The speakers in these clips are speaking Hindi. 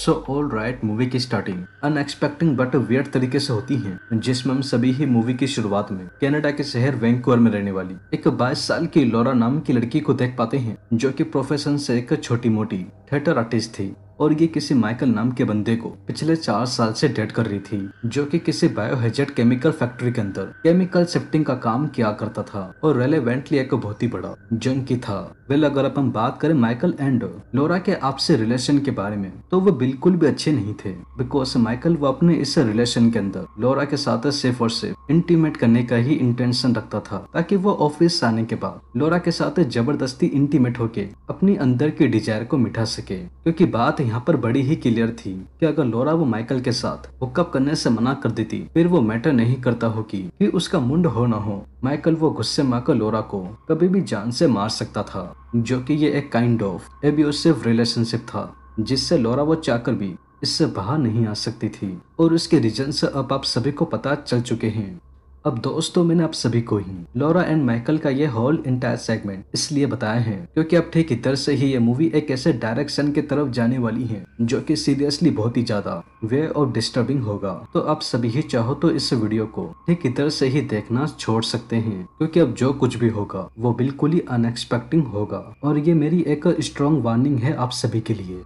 सो ऑल राइट, मूवी की स्टार्टिंग अनएक्सपेक्टेड बट वियर्ड तरीके से होती है, जिसमें हम सभी ही मूवी की शुरुआत में कनाडा के शहर वैंकूवर में रहने वाली एक 22 साल की लॉरा नाम की लड़की को देख पाते हैं, जो कि प्रोफेशन से एक छोटी मोटी थिएटर आर्टिस्ट थी और ये किसी माइकल नाम के बंदे को पिछले 4 साल से डेट कर रही थी, जो कि किसी बायोहेजेड केमिकल फैक्ट्री के अंदर केमिकल शिफ्टिंग का काम किया करता था और रेलेवेंटली एक बहुत ही बड़ा जंकी था। वेल, अगर अपन बात करें माइकल एंड लॉरा के आपसी रिलेशन के बारे में, तो वो बिल्कुल भी अच्छे नहीं थे, बिकॉज माइकल वो अपने इस रिलेशन के अंदर लॉरा के साथ सिर्फ और सिर्फ इंटीमेट करने का ही इंटेंशन रखता था, ताकि वो ऑफिस आने के बाद लॉरा के साथ जबरदस्ती इंटीमेट होके अपनी अंदर की डिजायर को मिटा सके। क्योंकि बात यहाँ पर बड़ी ही क्लियर थी कि अगर लॉरा वो माइकल के साथ हुकअप करने से मना कर देती, फिर वो मैटर नहीं करता हो कि उसका मुंड हो ना हो, माइकल वो गुस्से में आकर लॉरा को कभी भी जान से मार सकता था, जो कि ये एक काइंड ऑफ एब्यूसिव रिलेशनशिप था, जिससे लॉरा वो चाहकर भी इससे बाहर नहीं आ सकती थी। और उसके रीजन अब आप सभी को पता चल चुके हैं। अब दोस्तों, मैंने आप सभी को ही लॉरा एंड माइकल का ये होल इंटायर सेगमेंट इसलिए बताया है क्योंकि अब ठीक इधर से ही ये मूवी एक ऐसे डायरेक्शन की तरफ जाने वाली है जो कि सीरियसली बहुत ही ज्यादा वे और डिस्टर्बिंग होगा। तो आप सभी ही चाहो तो इस वीडियो को ठीक इधर से ही देखना छोड़ सकते हैं, क्योंकि अब जो कुछ भी होगा वो बिल्कुल ही अनएक्सपेक्टेड होगा और ये मेरी एक स्ट्रॉन्ग वार्निंग है आप सभी के लिए।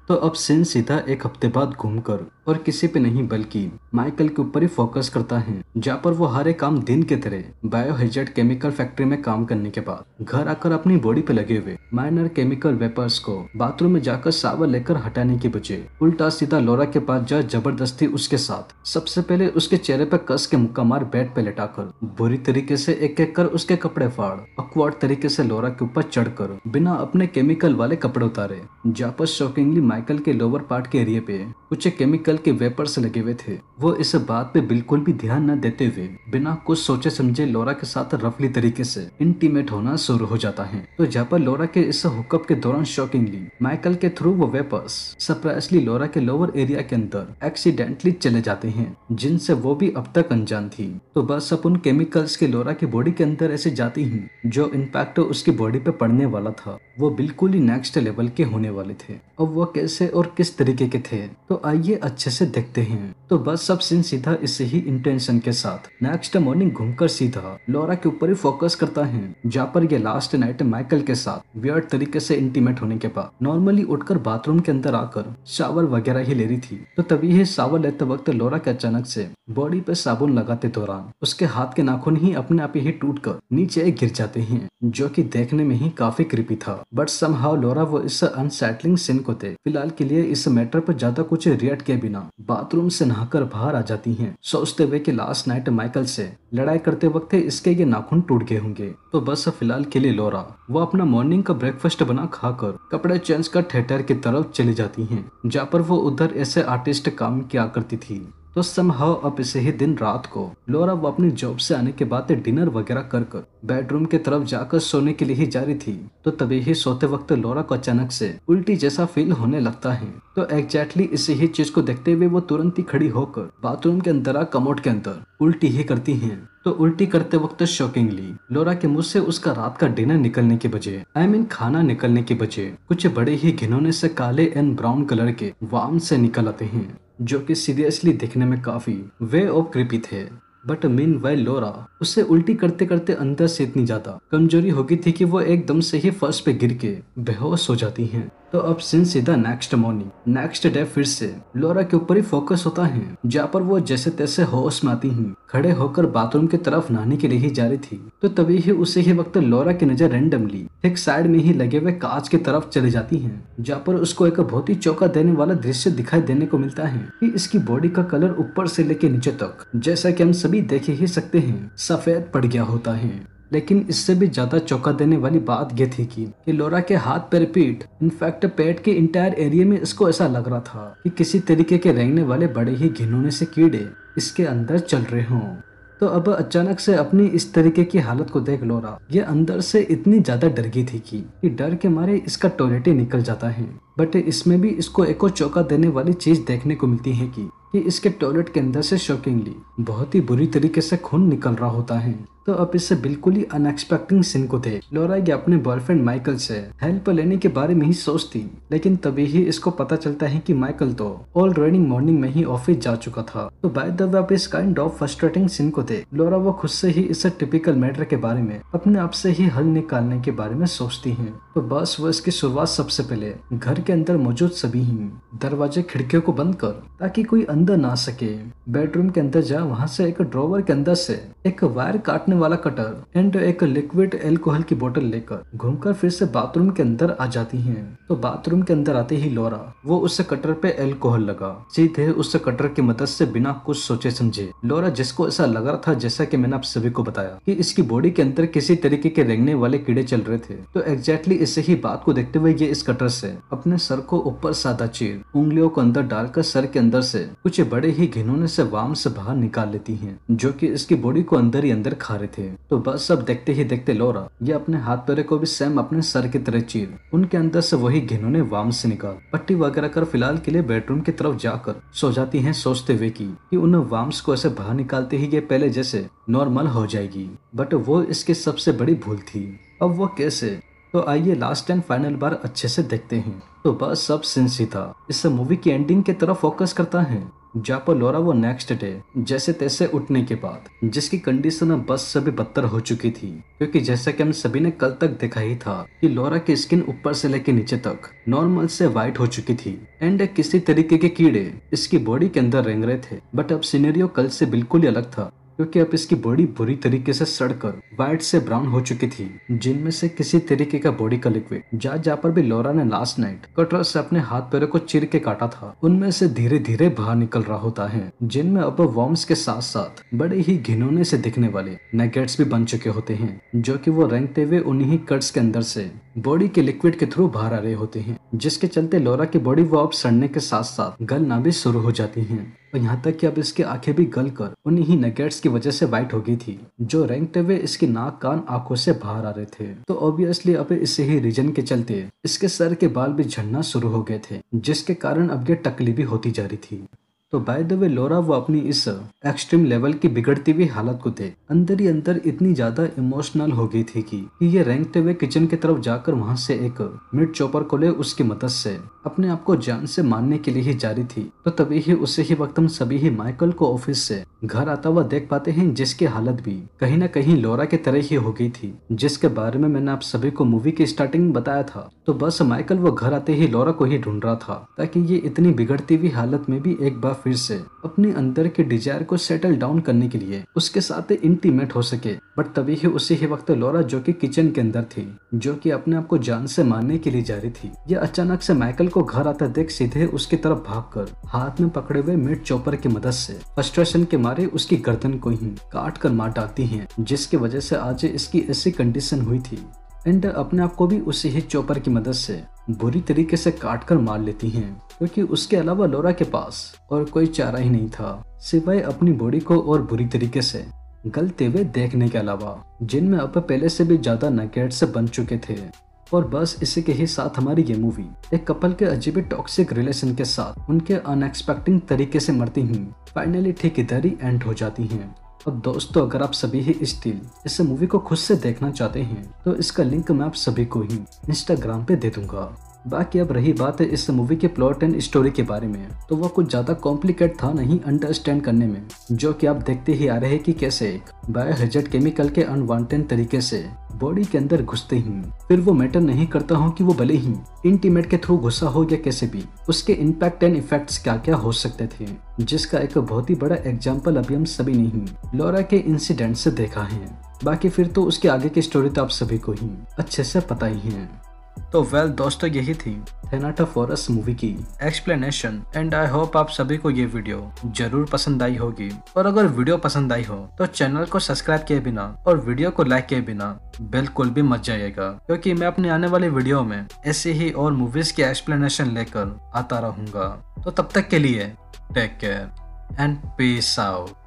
तो अब सीन सीधा एक हफ्ते बाद घूमकर और किसी पे नहीं बल्कि माइकल के ऊपर ही फोकस करता है, जहाँ पर वो हर एक काम दिन के तरह बायोहेजेड केमिकल फैक्ट्री में काम करने के बाद घर आकर अपनी बॉडी पे लगे हुए माइनर केमिकल वेपर्स को बाथरूम में जाकर शावर लेकर हटाने के बजाय उल्टा सीधा लॉरा के पास जा जबरदस्ती उसके साथ सबसे पहले उसके चेहरे पे कस के मुक्का मार बेड पे लेटाकर बुरी तरीके से एक एक कर उसके कपड़े फाड़ ऑकवर्ड तरीके से लॉरा के ऊपर चढ़कर बिना अपने केमिकल वाले कपड़े उतारे, जहाँ पर शॉकिंगली माइकल के लोअर पार्ट के एरिया पे कुछ केमिकल के वेपर्स लगे हुए थे। वो इस बात पे बिल्कुल भी ध्यान न देते हुए बिना कुछ सोचे समझे लॉरा के साथ रफली तरीके से इंटीमेट होना शुरू हो जाता है। तो जहाँ पर लॉरा के इस हुकअप के दौरान शॉकिंगली माइकल के थ्रू वो वेपर्स सरप्राइजली लॉरा के लोअर एरिया के अंदर एक्सीडेंटली चले जाते हैं, जिनसे वो भी अब तक अनजान थी। तो बस अब उन केमिकल्स के लॉरा की बॉडी के अंदर ऐसे जाती ही जो इम्पैक्ट उसकी बॉडी पे पड़ने वाला था वो बिल्कुल ही नेक्स्ट लेवल के होने वाले थे। अब वो कैसे और किस तरीके के थे, तो आइए अच्छे से देखते हैं। तो बस सब सीन सीधा इसी ही इंटेंशन के साथ नेक्स्ट मॉर्निंग घूमकर सीधा लॉरा के ऊपर ही फोकस करता है, जहाँ पर ये लास्ट नाइट माइकल के साथ वियर्ड तरीके से इंटीमेट होने के बाद नॉर्मली उठकर बाथरूम के अंदर आकर शावर वगैरह ही ले रही थी। तो तभी ही शावर लेते वक्त लॉरा के अचानक से बॉडी पे साबुन लगाते दौरान उसके हाथ के नाखून ही अपने आप ही टूटकर नीचे गिर जाते हैं, जो कि देखने में ही काफी क्रीपी था। बट समहाउ लॉरा वो इस अनसेटलिंग सीन को थे फिलहाल के लिए इस मैटर पर ज्यादा कुछ रिएक्ट किए बिना बाथरूम से नहाकर बाहर आ जाती हैं, सोचते हुए कि लास्ट नाइट माइकल से लड़ाई करते वक्त इसके ये नाखून टूट गए होंगे। तो बस फिलहाल के लिए लॉरा वो अपना मॉर्निंग का ब्रेकफास्ट बना खाकर कपड़े चेंज कर थिएटर की तरफ चली जाती हैं, जहाँ पर वो उधर ऐसे आर्टिस्ट काम किया करती थी। तो समहाउ अब इसे ही दिन रात को लॉरा वो अपनी जॉब से आने के बाद डिनर वगैरह कर बेडरूम की तरफ जाकर सोने के लिए ही जा रही थी। तो तभी ही सोते वक्त लॉरा को अचानक से उल्टी जैसा फील होने लगता है। तो एग्जैक्टली इसी ही चीज को देखते हुए वो तुरंत ही खड़ी होकर बाथरूम के अंदर कमोड के अंदर उल्टी ही करती हैं। तो उल्टी करते वक्त शॉकिंगली लॉरा के मुंह से उसका रात का डिनर निकलने के बजाय खाना निकलने के बजाय कुछ बड़े ही घिनौने से काले एंड ब्राउन कलर के वार्म से निकल आते हैं, जो कि सीरियसली दिखने में काफी वे ऑफ क्रीपी थे। बट मीनवाइल लॉरा उसे उल्टी करते करते अंदर से इतनी ज्यादा कमजोरी हो गई थी कि वो एकदम से ही फर्श पे गिर के बेहोश हो जाती हैं। तो अब सीन सीधा नेक्स्ट मॉर्निंग नेक्स्ट डे फिर से लॉरा के ऊपर ही फोकस होता है, जहाँ पर वो जैसे तैसे होश में आती हैं, खड़े होकर बाथरूम की तरफ नहाने के लिए ही जा रही थी। तो तभी ही उसी ही वक्त लॉरा की नजर रैंडमली एक साइड में ही लगे हुए कांच की तरफ चली जाती है, जहाँ पर उसको एक बहुत ही चौंका देने वाला दृश्य दिखाई देने को मिलता है कि इसकी बॉडी का कलर ऊपर से लेके नीचे तक, जैसा कि हम सभी देख ही सकते हैं, सफेद पड़ गया होता है। लेकिन इससे भी ज्यादा चौंका देने वाली बात यह थी कि लॉरा के हाथ पैर पीठ इनफैक्ट पेट के इंटायर एरिया में इसको ऐसा लग रहा था कि किसी तरीके के रेंगने वाले बड़े ही घिनौने से कीड़े इसके अंदर चल रहे हों। तो अब अचानक से अपनी इस तरीके की हालत को देख लॉरा ये अंदर से इतनी ज्यादा डर गई थी कि डर के मारे इसका टॉयलेट ही निकल जाता है। बट इसमें भी इसको एक और चौंका देने वाली चीज देखने को मिलती है कि इसके टॉयलेट के अंदर से शॉकिंगली बहुत ही बुरी तरीके से खून निकल रहा होता है। तो अब इससे बिल्कुल ही अनएक्सपेक्टेड सीन को थे। लॉरा ये अपने बॉयफ्रेंड माइकल से हेल्प लेने के बारे में ही सोचती, लेकिन तभी ही इसको पता चलता है कि माइकल तो ऑलरेडी मॉर्निंग में ही ऑफिस जा चुका था। तो बाय द वे अब इस काइंड ऑफ फ्रस्ट्रेटिंग सीन को थे। लॉरा वो खुद से ही इस टिपिकल मैटर के बारे में अपने आप से ही हल निकालने के बारे में सोचती है। तो बस वो इसकी शुरुआत सबसे पहले घर के अंदर मौजूद सभी ही दरवाजे खिड़कियों को बंद कर ताकि कोई अंदर ना सके। बेडरूम के अंदर जा, वहाँ से एक ड्रॉवर के अंदर से एक वायर काटने वाला कटर एंड एक लिक्विड एल्कोहल की बोतल लेकर घूमकर फिर से बाथरूम के अंदर आ जाती हैं। तो बाथरूम के अंदर आते ही लॉरा वो उस कटर पे एल्कोहल लगा सीधे उस कटर की मदद से बिना कुछ सोचे समझे। लॉरा जिसको ऐसा लग रहा था जैसा कि मैंने आप सभी को बताया कि इसकी बॉडी के अंदर किसी तरीके के रेंगने वाले कीड़े चल रहे थे, तो एग्जैक्टली इसे ही बात को देखते हुए ये इस कटर से अपने सर को ऊपर सादा चीर उंगलियों को अंदर डालकर सर के अंदर से कुछ बड़े ही घिनौने से वार्म्स बाहर निकाल लेती हैं, जो कि इसकी बॉडी को अंदर ही अंदर खा रहे थे। तो बस अब देखते ही देखते लॉरा ये अपने हाथ पैरों को भी सेम अपने सर की तरह चीर उनके अंदर से वही घिनौने वार्म्स से निकाल पट्टी वगैरह कर फिलहाल के लिए बेडरूम की तरफ जाकर सो जाती हैं, सोचते हुए कि उन वार्म्स को ऐसे बाहर निकालते ही ये पहले जैसे नॉर्मल हो जाएगी। बट वो इसकी सबसे बड़ी भूल थी। अब वो कैसे, तो आइए लास्ट एंड फाइनल बार अच्छे से देखते हैं। तो बस सब सिंसी था इस मूवी की एंडिंग की तरफ फोकस करता है, जहाँ पर लॉरा वो नेक्स्ट डे जैसे तैसे उठने के बाद जिसकी कंडीशन अब बस से भी बदतर हो चुकी थी, क्योंकि जैसा कि हम सभी ने कल तक देखा ही था कि लॉरा की स्किन ऊपर से लेकर नीचे तक नॉर्मल से वाइट हो चुकी थी एंड किसी तरीके के कीड़े इसकी बॉडी के अंदर रेंग रहे थे। बट अब सिनेरियो कल से बिल्कुल ही अलग था, क्योंकि अब इसकी बॉडी बुरी तरीके से सड़कर व्हाइट से ब्राउन हो चुकी थी, जिनमें से किसी तरीके का बॉडी का लिक्विड जहाँ पर भी लॉरा ने लास्ट नाइट कटर से अपने हाथ पैरों को चीर के काटा था उनमें से धीरे धीरे बाहर निकल रहा होता है, जिनमें अब वर्म्स के साथ साथ बड़े ही घिनौने से दिखने वाले नगेट्स भी बन चुके होते हैं, जो कि वो रेंगते हुए उन्हीं कट्स के अंदर से बॉडी के लिक्विड के थ्रू बाहर आ रहे होते हैं, जिसके चलते लॉरा की बॉडी वो अब सड़ने के साथ साथ गलना भी शुरू हो जाती है। और यहाँ तक कि अब इसकी आंखें भी गल कर उन्हीं ही नगेट्स की वजह से वाइट हो गई थी, जो रेंगते हुए इसकी नाक कान आंखों से बाहर आ रहे थे। तो ऑब्वियसली अब इसी ही रीजन के चलते इसके सर के बाल भी झड़ना शुरू हो गए थे, जिसके कारण अब ये टकली भी होती जा रही थी। तो बाय द वे लॉरा वो अपनी इस एक्सट्रीम लेवल की बिगड़ती हुई हालत को थे अंदर ही अंदर इतनी ज्यादा इमोशनल हो गई थी कि ये रेंगते हुए किचन की तरफ जाकर वहां से एक मिड चॉपर को ले उसकी मदद से अपने आप को जान से मारने के लिए ही जा रही थी। तो तभी ही उसी ही वक्त हम सभी ही माइकल को ऑफिस से घर आता हुआ देख पाते हैं, जिसकी हालत भी कहीं न कहीं लॉरा की तरह ही हो गई थी, जिसके बारे में मैंने आप सभी को मूवी की स्टार्टिंग में बताया था। तो बस माइकल वो घर आते ही लॉरा को ही ढूंढ रहा था, ताकि ये इतनी बिगड़ती हुई हालत में भी एक बार फिर से अपने अंदर के डिजायर को सेटल डाउन करने के लिए उसके साथ इंटीमेट हो सके। बट तभी ही उसी ही वक्त लॉरा जो कि किचन के अंदर थी, जो कि अपने आप को जान से मारने के लिए जा रही थी, ये अचानक से माइकल को घर आता देख सीधे उसकी तरफ भागकर हाथ में पकड़े हुए मिड चॉपर की मदद से फ्रस्ट्रेशन के मारे उसकी गर्दन को ही काट कर मार डालती है, जिसकी वजह से आज इसकी ऐसी कंडीशन हुई थी एंड अपने आप को भी उसी ही चॉपर की मदद से बुरी तरीके से काट कर मार लेती हैं, क्योंकि उसके अलावा लॉरा के पास और कोई चारा ही नहीं था सिवाय अपनी बॉडी को और बुरी तरीके से गलते हुए देखने के अलावा, जिनमें अब पहले से भी ज्यादा नगेट से बन चुके थे। और बस इसी के ही साथ हमारी ये मूवी एक कपल के अजीब टॉक्सिक रिलेशन के साथ उनके अनएक्सपेक्टेड तरीके से मरती हुई फाइनली ठीक इधर ही एंड हो जाती हैं। अब दोस्तों, अगर आप सभी ही स्टिल इस मूवी को खुद से देखना चाहते हैं तो इसका लिंक मैं आप सभी को ही इंस्टाग्राम पे दे दूंगा। बाकी अब रही बात है इस मूवी के प्लॉट एंड स्टोरी के बारे में, तो वह कुछ ज्यादा कॉम्प्लिकेट था नहीं अंडरस्टैंड करने में, जो कि आप देखते ही आ रहे हैं कि कैसे एक बायोहैजार्ड केमिकल के अनवांटेड तरीके से बॉडी के अंदर घुसते ही फिर वो मैटर नहीं करता हो कि वो भले ही इंटीमेट के थ्रू घुसा हो या कैसे भी, उसके इम्पैक्ट एंड इफेक्ट्स क्या क्या हो सकते थे, जिसका एक बहुत ही बड़ा एग्जाम्पल अभी हम सभी ने ही लॉरा के इंसिडेंट से देखा है। बाकी फिर तो उसके आगे की स्टोरी तो आप सभी को ही अच्छे से पता ही है। तो वेल दोस्तों, यही थी थेनाटोफोरस मूवी की एक्सप्लेनेशन एंड आई होप आप सभी को ये वीडियो जरूर पसंद आई होगी। और अगर वीडियो पसंद आई हो तो चैनल को सब्सक्राइब किए बिना और वीडियो को लाइक किए बिना बिल्कुल भी मत जाइएगा, क्योंकि मैं अपने आने वाले वीडियो में ऐसे ही और मूवीज की एक्सप्लेनेशन लेकर आता रहूंगा। तो तब तक के लिए take care and peace out.